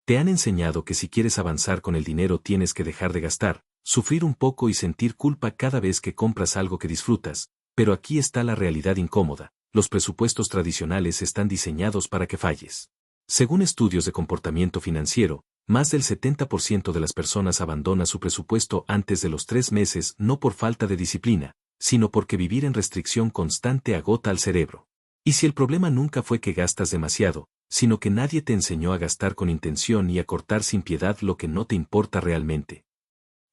Te han enseñado que si quieres avanzar con el dinero tienes que dejar de gastar, sufrir un poco y sentir culpa cada vez que compras algo que disfrutas, pero aquí está la realidad incómoda. Los presupuestos tradicionales están diseñados para que falles. Según estudios de comportamiento financiero, más del 70% de las personas abandona su presupuesto antes de los 3 meses no por falta de disciplina, sino porque vivir en restricción constante agota al cerebro. Y si el problema nunca fue que gastas demasiado, sino que nadie te enseñó a gastar con intención y a cortar sin piedad lo que no te importa realmente.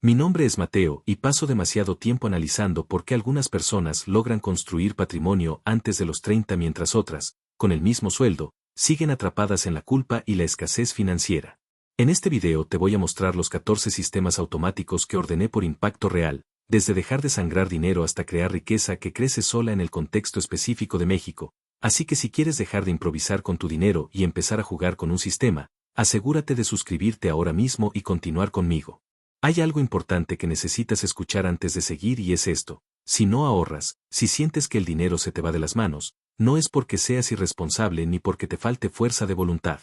Mi nombre es Mateo y paso demasiado tiempo analizando por qué algunas personas logran construir patrimonio antes de los 30 mientras otras, con el mismo sueldo, siguen atrapadas en la culpa y la escasez financiera. En este video te voy a mostrar los 14 sistemas automáticos que ordené por impacto real, desde dejar de sangrar dinero hasta crear riqueza que crece sola en el contexto específico de México. Así que si quieres dejar de improvisar con tu dinero y empezar a jugar con un sistema, asegúrate de suscribirte ahora mismo y continuar conmigo. Hay algo importante que necesitas escuchar antes de seguir y es esto: si no ahorras, si sientes que el dinero se te va de las manos, no es porque seas irresponsable ni porque te falte fuerza de voluntad.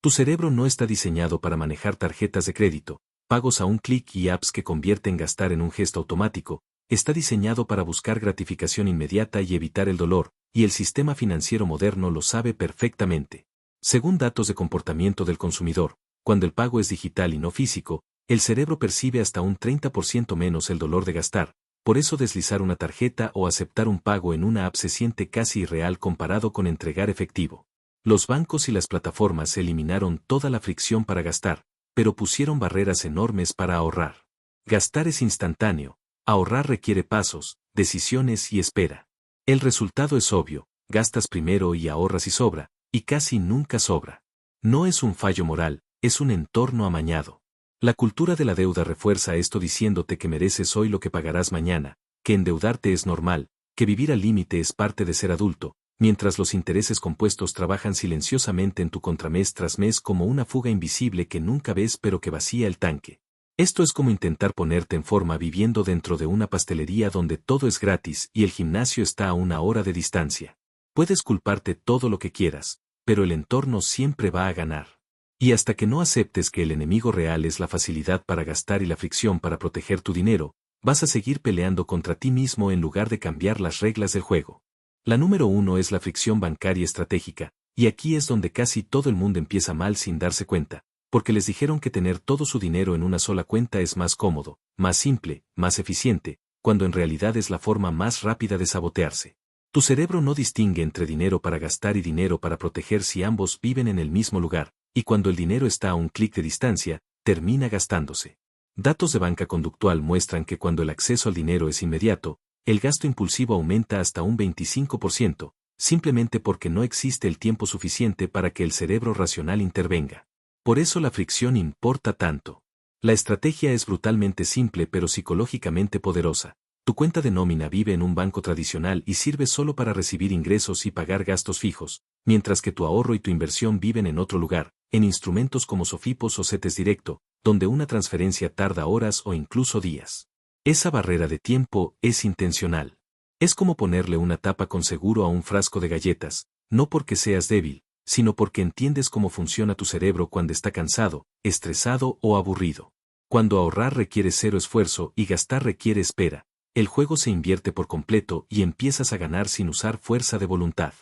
Tu cerebro no está diseñado para manejar tarjetas de crédito, pagos a un clic y apps que convierten gastar en un gesto automático. Está diseñado para buscar gratificación inmediata y evitar el dolor, y el sistema financiero moderno lo sabe perfectamente. Según datos de comportamiento del consumidor, cuando el pago es digital y no físico, el cerebro percibe hasta un 30% menos el dolor de gastar, por eso deslizar una tarjeta o aceptar un pago en una app se siente casi irreal comparado con entregar efectivo. Los bancos y las plataformas eliminaron toda la fricción para gastar, pero pusieron barreras enormes para ahorrar. Gastar es instantáneo. Ahorrar requiere pasos, decisiones y espera. El resultado es obvio: gastas primero y ahorras y sobra, y casi nunca sobra. No es un fallo moral, es un entorno amañado. La cultura de la deuda refuerza esto diciéndote que mereces hoy lo que pagarás mañana, que endeudarte es normal, que vivir al límite es parte de ser adulto, mientras los intereses compuestos trabajan silenciosamente en tu contra mes tras mes como una fuga invisible que nunca ves pero que vacía el tanque. Esto es como intentar ponerte en forma viviendo dentro de una pastelería donde todo es gratis y el gimnasio está a 1 hora de distancia. Puedes culparte todo lo que quieras, pero el entorno siempre va a ganar. Y hasta que no aceptes que el enemigo real es la facilidad para gastar y la fricción para proteger tu dinero, vas a seguir peleando contra ti mismo en lugar de cambiar las reglas del juego. La número 1 es la fricción bancaria estratégica, y aquí es donde casi todo el mundo empieza mal sin darse cuenta, porque les dijeron que tener todo su dinero en una sola cuenta es más cómodo, más simple, más eficiente, cuando en realidad es la forma más rápida de sabotearse. Tu cerebro no distingue entre dinero para gastar y dinero para proteger si ambos viven en el mismo lugar, y cuando el dinero está a un clic de distancia, termina gastándose. Datos de banca conductual muestran que cuando el acceso al dinero es inmediato, el gasto impulsivo aumenta hasta un 25%, simplemente porque no existe el tiempo suficiente para que el cerebro racional intervenga. Por eso la fricción importa tanto. La estrategia es brutalmente simple pero psicológicamente poderosa. Tu cuenta de nómina vive en un banco tradicional y sirve solo para recibir ingresos y pagar gastos fijos, mientras que tu ahorro y tu inversión viven en otro lugar, en instrumentos como Sofipos o CETES Directo, donde una transferencia tarda horas o incluso días. Esa barrera de tiempo es intencional. Es como ponerle una tapa con seguro a un frasco de galletas, no porque seas débil, sino porque entiendes cómo funciona tu cerebro cuando está cansado, estresado o aburrido. Cuando ahorrar requiere 0 esfuerzo y gastar requiere espera, el juego se invierte por completo y empiezas a ganar sin usar fuerza de voluntad.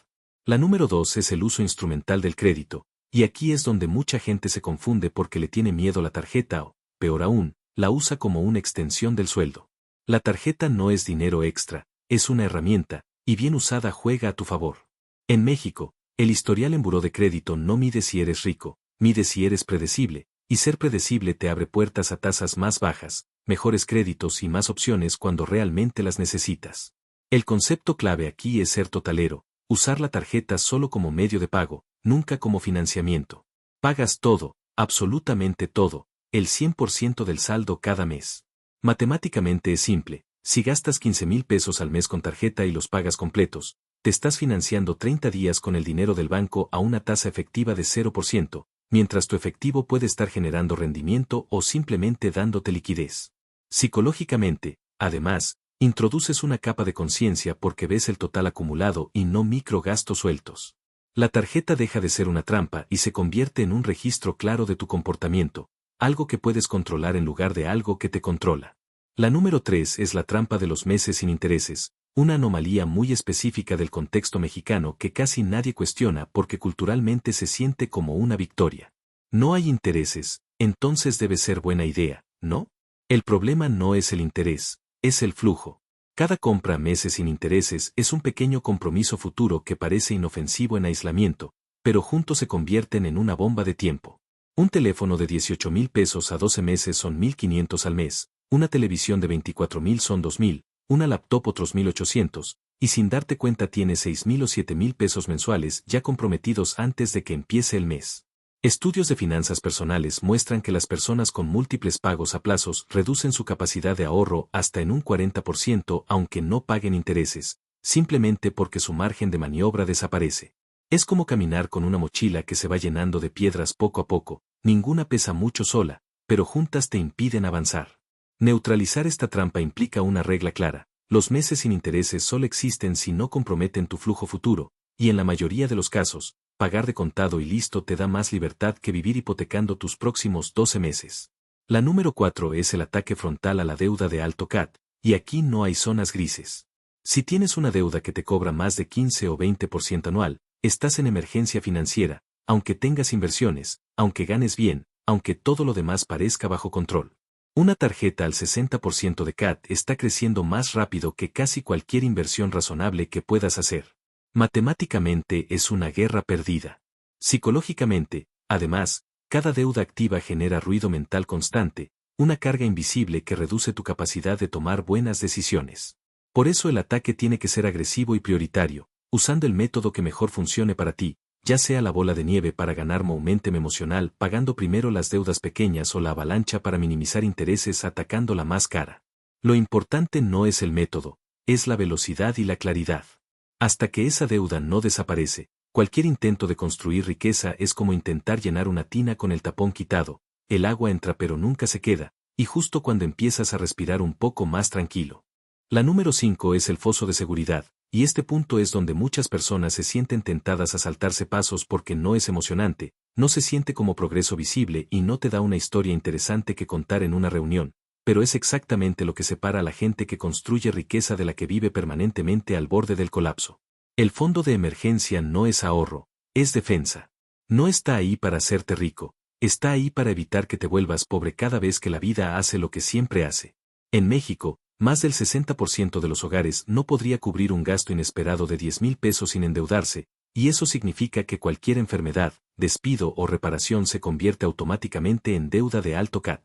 La número 2 es el uso instrumental del crédito, y aquí es donde mucha gente se confunde porque le tiene miedo a la tarjeta o, peor aún, la usa como una extensión del sueldo. La tarjeta no es dinero extra, es una herramienta, y bien usada juega a tu favor. En México, el historial en buró de crédito no mide si eres rico, mide si eres predecible, y ser predecible te abre puertas a tasas más bajas, mejores créditos y más opciones cuando realmente las necesitas. El concepto clave aquí es ser totalero, usar la tarjeta solo como medio de pago, nunca como financiamiento. Pagas todo, absolutamente todo, el 100% del saldo cada mes. Matemáticamente es simple: si gastas 15,000 pesos al mes con tarjeta y los pagas completos, te estás financiando 30 días con el dinero del banco a una tasa efectiva de 0%, mientras tu efectivo puede estar generando rendimiento o simplemente dándote liquidez. Psicológicamente, además, introduces una capa de conciencia porque ves el total acumulado y no microgastos sueltos. La tarjeta deja de ser una trampa y se convierte en un registro claro de tu comportamiento, algo que puedes controlar en lugar de algo que te controla. La número 3 es la trampa de los meses sin intereses, una anomalía muy específica del contexto mexicano que casi nadie cuestiona porque culturalmente se siente como una victoria. No hay intereses, entonces debe ser buena idea, ¿no? El problema no es el interés, es el flujo. Cada compra a meses sin intereses es un pequeño compromiso futuro que parece inofensivo en aislamiento, pero juntos se convierten en una bomba de tiempo. Un teléfono de 18,000 pesos a 12 meses son 1,500 al mes, una televisión de 24,000 son 2,000, una laptop otros 1,800, y sin darte cuenta tienes 6,000 o 7,000 pesos mensuales ya comprometidos antes de que empiece el mes. Estudios de finanzas personales muestran que las personas con múltiples pagos a plazos reducen su capacidad de ahorro hasta en un 40% aunque no paguen intereses, simplemente porque su margen de maniobra desaparece. Es como caminar con una mochila que se va llenando de piedras poco a poco, ninguna pesa mucho sola, pero juntas te impiden avanzar. Neutralizar esta trampa implica una regla clara: los meses sin intereses solo existen si no comprometen tu flujo futuro, y en la mayoría de los casos, pagar de contado y listo te da más libertad que vivir hipotecando tus próximos 12 meses. La número 4 es el ataque frontal a la deuda de alto CAT, y aquí no hay zonas grises. Si tienes una deuda que te cobra más de 15 o 20% anual, estás en emergencia financiera, aunque tengas inversiones, aunque ganes bien, aunque todo lo demás parezca bajo control. Una tarjeta al 60% de CAT está creciendo más rápido que casi cualquier inversión razonable que puedas hacer. Matemáticamente es una guerra perdida. Psicológicamente, además, cada deuda activa genera ruido mental constante, una carga invisible que reduce tu capacidad de tomar buenas decisiones. Por eso el ataque tiene que ser agresivo y prioritario, usando el método que mejor funcione para ti, ya sea la bola de nieve para ganar momentum emocional pagando primero las deudas pequeñas o la avalancha para minimizar intereses atacando la más cara. Lo importante no es el método, es la velocidad y la claridad. Hasta que esa deuda no desaparece, cualquier intento de construir riqueza es como intentar llenar una tina con el tapón quitado, el agua entra pero nunca se queda, y justo cuando empiezas a respirar un poco más tranquilo. La número 5 es el foso de seguridad, y este punto es donde muchas personas se sienten tentadas a saltarse pasos porque no es emocionante, no se siente como progreso visible y no te da una historia interesante que contar en una reunión, pero es exactamente lo que separa a la gente que construye riqueza de la que vive permanentemente al borde del colapso. El fondo de emergencia no es ahorro, es defensa. No está ahí para hacerte rico, está ahí para evitar que te vuelvas pobre cada vez que la vida hace lo que siempre hace. En México, más del 60% de los hogares no podría cubrir un gasto inesperado de 10,000 pesos sin endeudarse, y eso significa que cualquier enfermedad, despido o reparación se convierte automáticamente en deuda de alto CAT.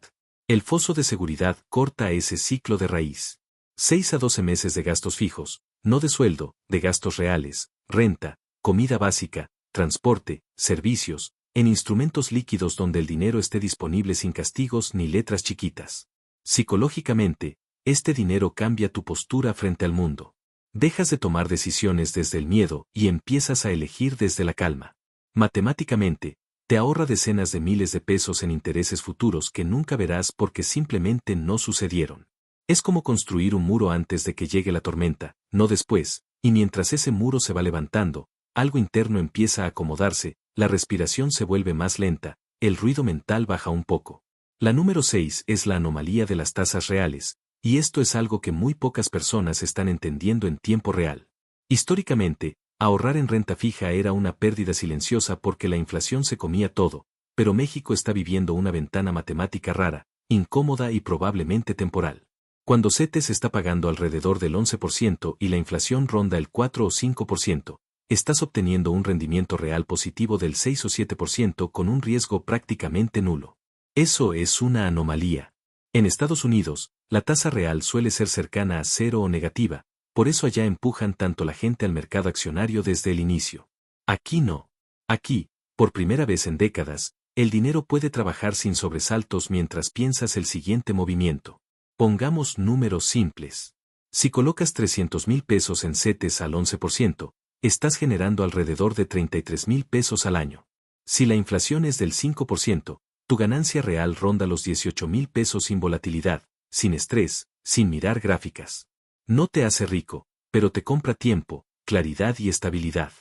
El foso de seguridad corta ese ciclo de raíz. 6 a 12 meses de gastos fijos, no de sueldo, de gastos reales, renta, comida básica, transporte, servicios, en instrumentos líquidos donde el dinero esté disponible sin castigos ni letras chiquitas. Psicológicamente, este dinero cambia tu postura frente al mundo. Dejas de tomar decisiones desde el miedo y empiezas a elegir desde la calma. Matemáticamente, te ahorra decenas de miles de pesos en intereses futuros que nunca verás porque simplemente no sucedieron. Es como construir un muro antes de que llegue la tormenta, no después, y mientras ese muro se va levantando, algo interno empieza a acomodarse, la respiración se vuelve más lenta, el ruido mental baja un poco. La número 6 es la anomalía de las tasas reales, y esto es algo que muy pocas personas están entendiendo en tiempo real. Históricamente, ahorrar en renta fija era una pérdida silenciosa porque la inflación se comía todo, pero México está viviendo una ventana matemática rara, incómoda y probablemente temporal. Cuando CETES está pagando alrededor del 11% y la inflación ronda el 4 o 5%, estás obteniendo un rendimiento real positivo del 6 o 7% con un riesgo prácticamente nulo. Eso es una anomalía. En Estados Unidos, la tasa real suele ser cercana a cero o negativa, por eso allá empujan tanto la gente al mercado accionario desde el inicio. Aquí no. Aquí, por primera vez en décadas, el dinero puede trabajar sin sobresaltos mientras piensas el siguiente movimiento. Pongamos números simples. Si colocas 300,000 pesos en CETES al 11%, estás generando alrededor de 33,000 pesos al año. Si la inflación es del 5%, tu ganancia real ronda los 18,000 pesos sin volatilidad, sin estrés, sin mirar gráficas. No te hace rico, pero te compra tiempo, claridad y estabilidad.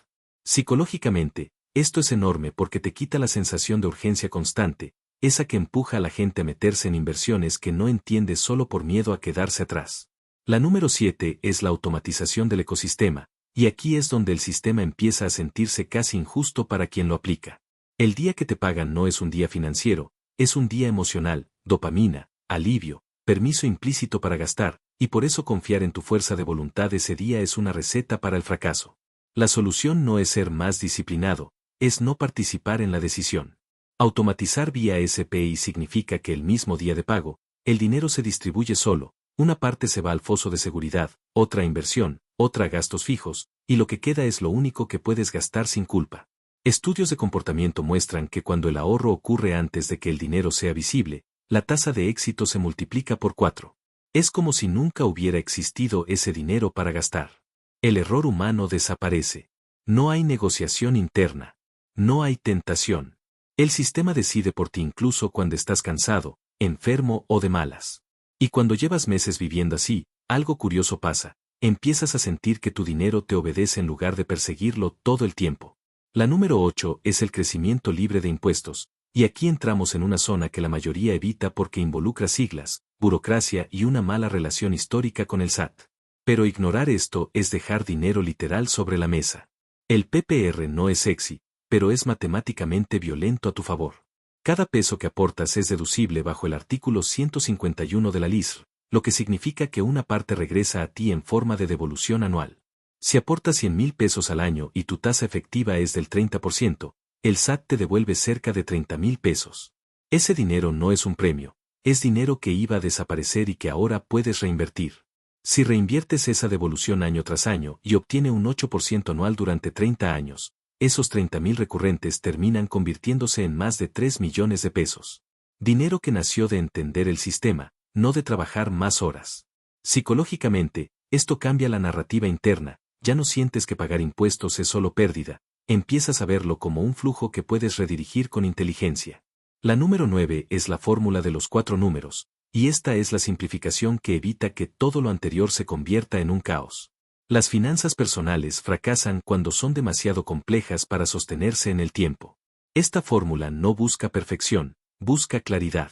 Psicológicamente, esto es enorme porque te quita la sensación de urgencia constante, esa que empuja a la gente a meterse en inversiones que no entiende solo por miedo a quedarse atrás. La número 7 es la automatización del ecosistema, y aquí es donde el sistema empieza a sentirse casi injusto para quien lo aplica. El día que te pagan no es un día financiero, es un día emocional, dopamina, alivio, permiso implícito para gastar, y por eso confiar en tu fuerza de voluntad ese día es una receta para el fracaso. La solución no es ser más disciplinado, es no participar en la decisión. Automatizar vía SPI significa que el mismo día de pago, el dinero se distribuye solo, una parte se va al foso de seguridad, otra a inversión, otra a gastos fijos, y lo que queda es lo único que puedes gastar sin culpa. Estudios de comportamiento muestran que cuando el ahorro ocurre antes de que el dinero sea visible, la tasa de éxito se multiplica por 4. Es como si nunca hubiera existido ese dinero para gastar. El error humano desaparece. No hay negociación interna. No hay tentación. El sistema decide por ti incluso cuando estás cansado, enfermo o de malas. Y cuando llevas meses viviendo así, algo curioso pasa. Empiezas a sentir que tu dinero te obedece en lugar de perseguirlo todo el tiempo. La número 8 es el crecimiento libre de impuestos, y aquí entramos en una zona que la mayoría evita porque involucra siglas, burocracia y una mala relación histórica con el SAT. Pero ignorar esto es dejar dinero literal sobre la mesa. El PPR no es sexy, pero es matemáticamente violento a tu favor. Cada peso que aportas es deducible bajo el artículo 151 de la LISR, lo que significa que una parte regresa a ti en forma de devolución anual. Si aportas 100,000 pesos al año y tu tasa efectiva es del 30%, el SAT te devuelve cerca de 30,000 pesos. Ese dinero no es un premio, es dinero que iba a desaparecer y que ahora puedes reinvertir. Si reinviertes esa devolución año tras año y obtiene un 8% anual durante 30 años, esos 30,000 recurrentes terminan convirtiéndose en más de 3 millones de pesos. Dinero que nació de entender el sistema, no de trabajar más horas. Psicológicamente, esto cambia la narrativa interna, ya no sientes que pagar impuestos es solo pérdida, empiezas a verlo como un flujo que puedes redirigir con inteligencia. La número 9 es la fórmula de los 4 números, y esta es la simplificación que evita que todo lo anterior se convierta en un caos. Las finanzas personales fracasan cuando son demasiado complejas para sostenerse en el tiempo. Esta fórmula no busca perfección, busca claridad.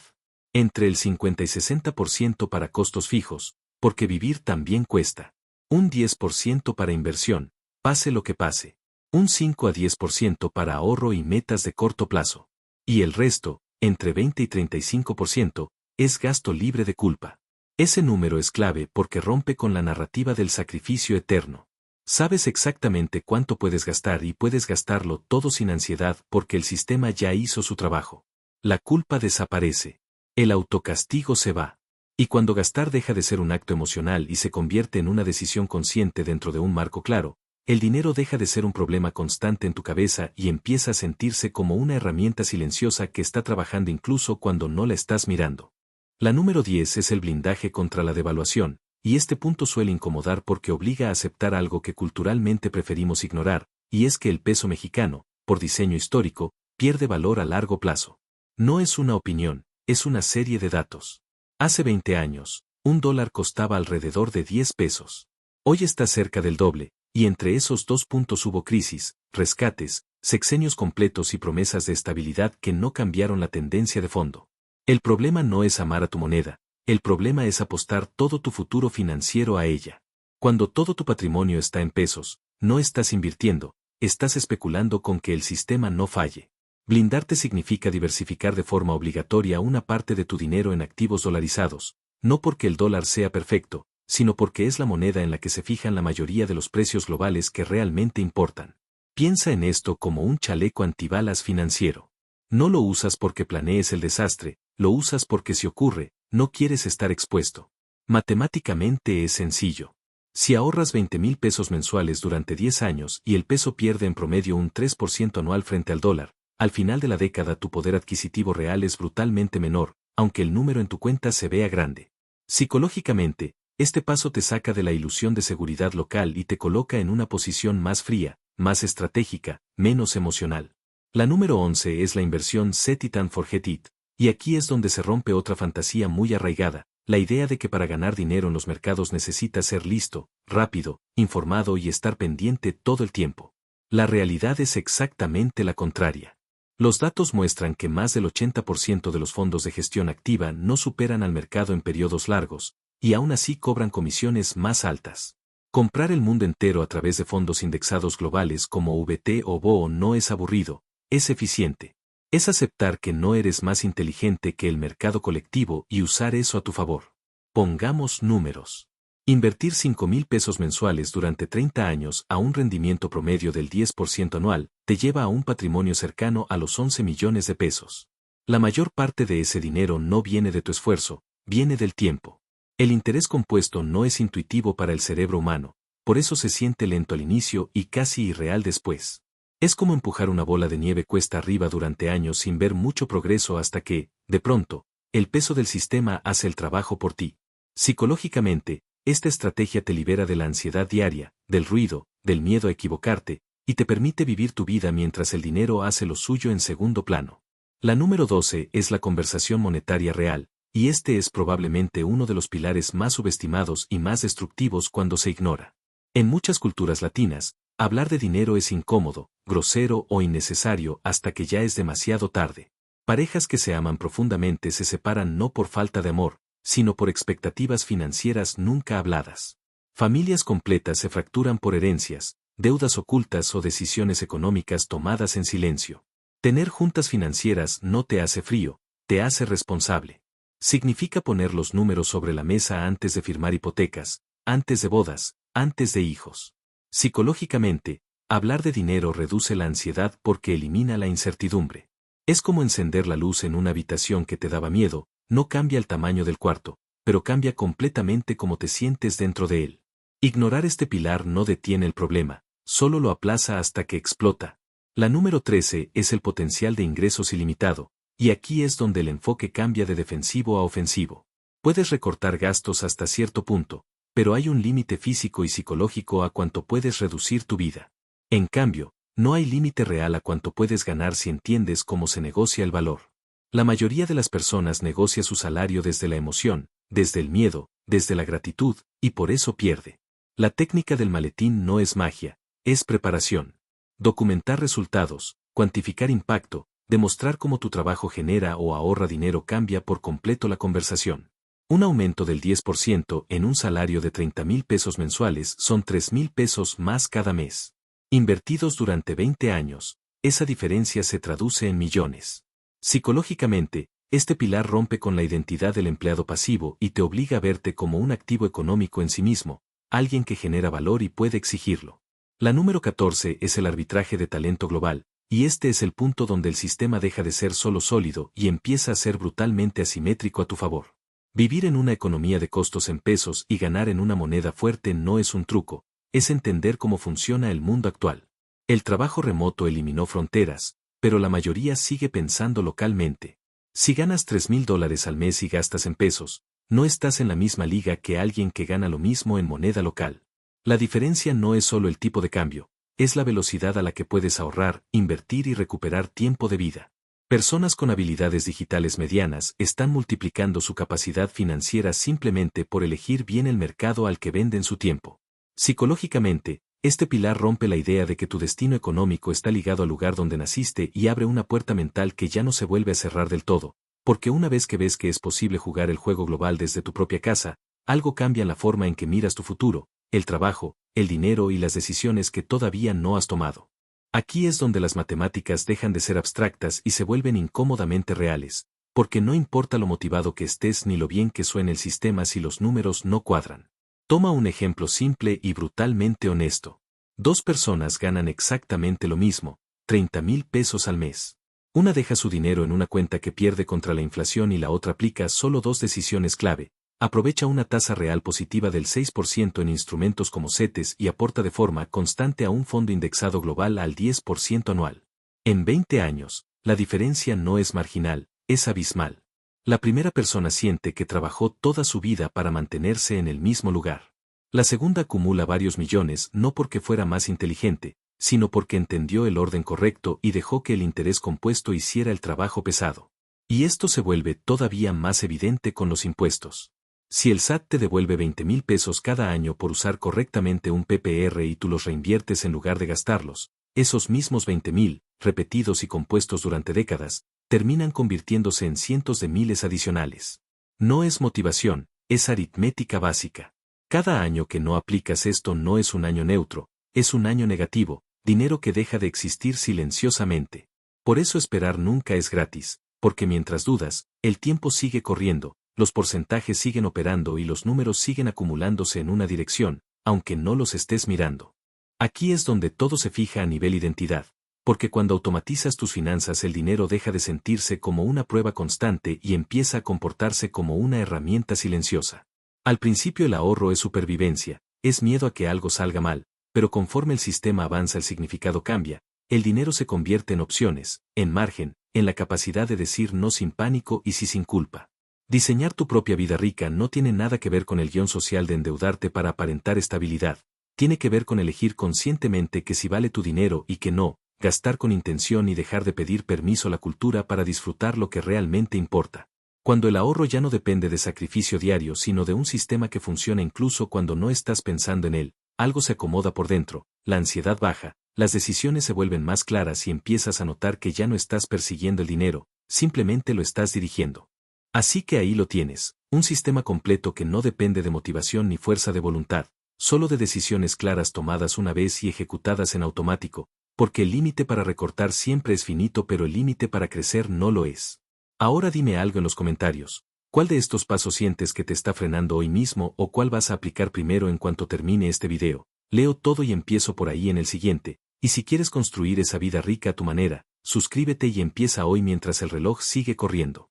Entre el 50 y 60% para costos fijos, porque vivir también cuesta. Un 10% para inversión, pase lo que pase. Un 5 a 10% para ahorro y metas de corto plazo. Y el resto, entre 20 y 35%, es gasto libre de culpa. Ese número es clave porque rompe con la narrativa del sacrificio eterno. Sabes exactamente cuánto puedes gastar y puedes gastarlo todo sin ansiedad porque el sistema ya hizo su trabajo. La culpa desaparece. El autocastigo se va. Y cuando gastar deja de ser un acto emocional y se convierte en una decisión consciente dentro de un marco claro, el dinero deja de ser un problema constante en tu cabeza y empieza a sentirse como una herramienta silenciosa que está trabajando incluso cuando no la estás mirando. La número 10 es el blindaje contra la devaluación, y este punto suele incomodar porque obliga a aceptar algo que culturalmente preferimos ignorar, y es que el peso mexicano, por diseño histórico, pierde valor a largo plazo. No es una opinión, es una serie de datos. Hace 20 años, un dólar costaba alrededor de 10 pesos. Hoy está cerca del doble, y entre esos dos puntos hubo crisis, rescates, sexenios completos y promesas de estabilidad que no cambiaron la tendencia de fondo. El problema no es amar a tu moneda, el problema es apostar todo tu futuro financiero a ella. Cuando todo tu patrimonio está en pesos, no estás invirtiendo, estás especulando con que el sistema no falle. Blindarte significa diversificar de forma obligatoria una parte de tu dinero en activos dolarizados, no porque el dólar sea perfecto, sino porque es la moneda en la que se fijan la mayoría de los precios globales que realmente importan. Piensa en esto como un chaleco antibalas financiero. No lo usas porque planees el desastre, lo usas porque si ocurre, no quieres estar expuesto. Matemáticamente es sencillo. Si ahorras 20,000 pesos mensuales durante 10 años y el peso pierde en promedio un 3% anual frente al dólar, al final de la década tu poder adquisitivo real es brutalmente menor, aunque el número en tu cuenta se vea grande. Psicológicamente, este paso te saca de la ilusión de seguridad local y te coloca en una posición más fría, más estratégica, menos emocional. La número 11 es la inversión Set It and Forget It, y aquí es donde se rompe otra fantasía muy arraigada, la idea de que para ganar dinero en los mercados necesitas ser listo, rápido, informado y estar pendiente todo el tiempo. La realidad es exactamente la contraria. Los datos muestran que más del 80% de los fondos de gestión activa no superan al mercado en periodos largos, y aún así cobran comisiones más altas. Comprar el mundo entero a través de fondos indexados globales como VT o BOO no es aburrido, es eficiente. Es aceptar que no eres más inteligente que el mercado colectivo y usar eso a tu favor. Pongamos números. Invertir 5,000 pesos mensuales durante 30 años a un rendimiento promedio del 10% anual te lleva a un patrimonio cercano a los 11 millones de pesos. La mayor parte de ese dinero no viene de tu esfuerzo, viene del tiempo. El interés compuesto no es intuitivo para el cerebro humano, por eso se siente lento al inicio y casi irreal después. Es como empujar una bola de nieve cuesta arriba durante años sin ver mucho progreso hasta que, de pronto, el peso del sistema hace el trabajo por ti. Psicológicamente, esta estrategia te libera de la ansiedad diaria, del ruido, del miedo a equivocarte, y te permite vivir tu vida mientras el dinero hace lo suyo en segundo plano. La número 12 es la conversación monetaria real, y este es probablemente uno de los pilares más subestimados y más destructivos cuando se ignora. En muchas culturas latinas, hablar de dinero es incómodo, grosero o innecesario hasta que ya es demasiado tarde. Parejas que se aman profundamente se separan no por falta de amor, sino por expectativas financieras nunca habladas. Familias completas se fracturan por herencias, deudas ocultas o decisiones económicas tomadas en silencio. Tener juntas financieras no te hace frío, te hace responsable. Significa poner los números sobre la mesa antes de firmar hipotecas, antes de bodas, antes de hijos. Psicológicamente, hablar de dinero reduce la ansiedad porque elimina la incertidumbre. Es como encender la luz en una habitación que te daba miedo. No cambia el tamaño del cuarto, pero cambia completamente cómo te sientes dentro de él. Ignorar este pilar no detiene el problema, solo lo aplaza hasta que explota. La número 13 es el potencial de ingresos ilimitado, y aquí es donde el enfoque cambia de defensivo a ofensivo. Puedes recortar gastos hasta cierto punto, pero hay un límite físico y psicológico a cuánto puedes reducir tu vida. En cambio, no hay límite real a cuánto puedes ganar si entiendes cómo se negocia el valor. La mayoría de las personas negocia su salario desde la emoción, desde el miedo, desde la gratitud, y por eso pierde. La técnica del maletín no es magia, es preparación. Documentar resultados, cuantificar impacto, demostrar cómo tu trabajo genera o ahorra dinero cambia por completo la conversación. Un aumento del 10% en un salario de 30,000 pesos mensuales son 3,000 pesos más cada mes. Invertidos durante 20 años, esa diferencia se traduce en millones. Psicológicamente, este pilar rompe con la identidad del empleado pasivo y te obliga a verte como un activo económico en sí mismo, alguien que genera valor y puede exigirlo. La número 14 es el arbitraje de talento global, y este es el punto donde el sistema deja de ser solo sólido y empieza a ser brutalmente asimétrico a tu favor. Vivir en una economía de costos en pesos y ganar en una moneda fuerte no es un truco, es entender cómo funciona el mundo actual. El trabajo remoto eliminó fronteras, pero la mayoría sigue pensando localmente. Si ganas $3,000 al mes y gastas en pesos, no estás en la misma liga que alguien que gana lo mismo en moneda local. La diferencia no es solo el tipo de cambio, es la velocidad a la que puedes ahorrar, invertir y recuperar tiempo de vida. Personas con habilidades digitales medianas están multiplicando su capacidad financiera simplemente por elegir bien el mercado al que venden su tiempo. Psicológicamente, este pilar rompe la idea de que tu destino económico está ligado al lugar donde naciste y abre una puerta mental que ya no se vuelve a cerrar del todo, porque una vez que ves que es posible jugar el juego global desde tu propia casa, algo cambia en la forma en que miras tu futuro, el trabajo, el dinero y las decisiones que todavía no has tomado. Aquí es donde las matemáticas dejan de ser abstractas y se vuelven incómodamente reales, porque no importa lo motivado que estés ni lo bien que suene el sistema si los números no cuadran. Toma un ejemplo simple y brutalmente honesto. Dos personas ganan exactamente lo mismo, 30,000 pesos al mes. Una deja su dinero en una cuenta que pierde contra la inflación y la otra aplica solo dos decisiones clave. Aprovecha una tasa real positiva del 6% en instrumentos como CETES y aporta de forma constante a un fondo indexado global al 10% anual. En 20 años, la diferencia no es marginal, es abismal. La primera persona siente que trabajó toda su vida para mantenerse en el mismo lugar. La segunda acumula varios millones no porque fuera más inteligente, sino porque entendió el orden correcto y dejó que el interés compuesto hiciera el trabajo pesado. Y esto se vuelve todavía más evidente con los impuestos. Si el SAT te devuelve 20,000 pesos cada año por usar correctamente un PPR y tú los reinviertes en lugar de gastarlos, Esos mismos 20.000, repetidos y compuestos durante décadas, terminan convirtiéndose en cientos de miles adicionales. No es motivación, es aritmética básica. Cada año que no aplicas esto no es un año neutro, es un año negativo, dinero que deja de existir silenciosamente. Por eso esperar nunca es gratis, porque mientras dudas, el tiempo sigue corriendo, los porcentajes siguen operando y los números siguen acumulándose en una dirección, aunque no los estés mirando. Aquí es donde todo se fija a nivel identidad, porque cuando automatizas tus finanzas el dinero deja de sentirse como una prueba constante y empieza a comportarse como una herramienta silenciosa. Al principio el ahorro es supervivencia, es miedo a que algo salga mal, pero conforme el sistema avanza el significado cambia, el dinero se convierte en opciones, en margen, en la capacidad de decir no sin pánico y sí sin culpa. Diseñar tu propia vida rica no tiene nada que ver con el guión social de endeudarte para aparentar estabilidad, tiene que ver con elegir conscientemente que si vale tu dinero y que no, gastar con intención y dejar de pedir permiso a la cultura para disfrutar lo que realmente importa. Cuando el ahorro ya no depende de sacrificio diario sino de un sistema que funciona incluso cuando no estás pensando en él, algo se acomoda por dentro, la ansiedad baja, las decisiones se vuelven más claras y empiezas a notar que ya no estás persiguiendo el dinero, simplemente lo estás dirigiendo. Así que ahí lo tienes, un sistema completo que no depende de motivación ni fuerza de voluntad, solo de decisiones claras tomadas una vez y ejecutadas en automático, porque el límite para recortar siempre es finito pero el límite para crecer no lo es. Ahora dime algo en los comentarios, ¿cuál de estos pasos sientes que te está frenando hoy mismo o cuál vas a aplicar primero en cuanto termine este video? Leo todo y empiezo por ahí en el siguiente, y si quieres construir esa vida rica a tu manera, suscríbete y empieza hoy mientras el reloj sigue corriendo.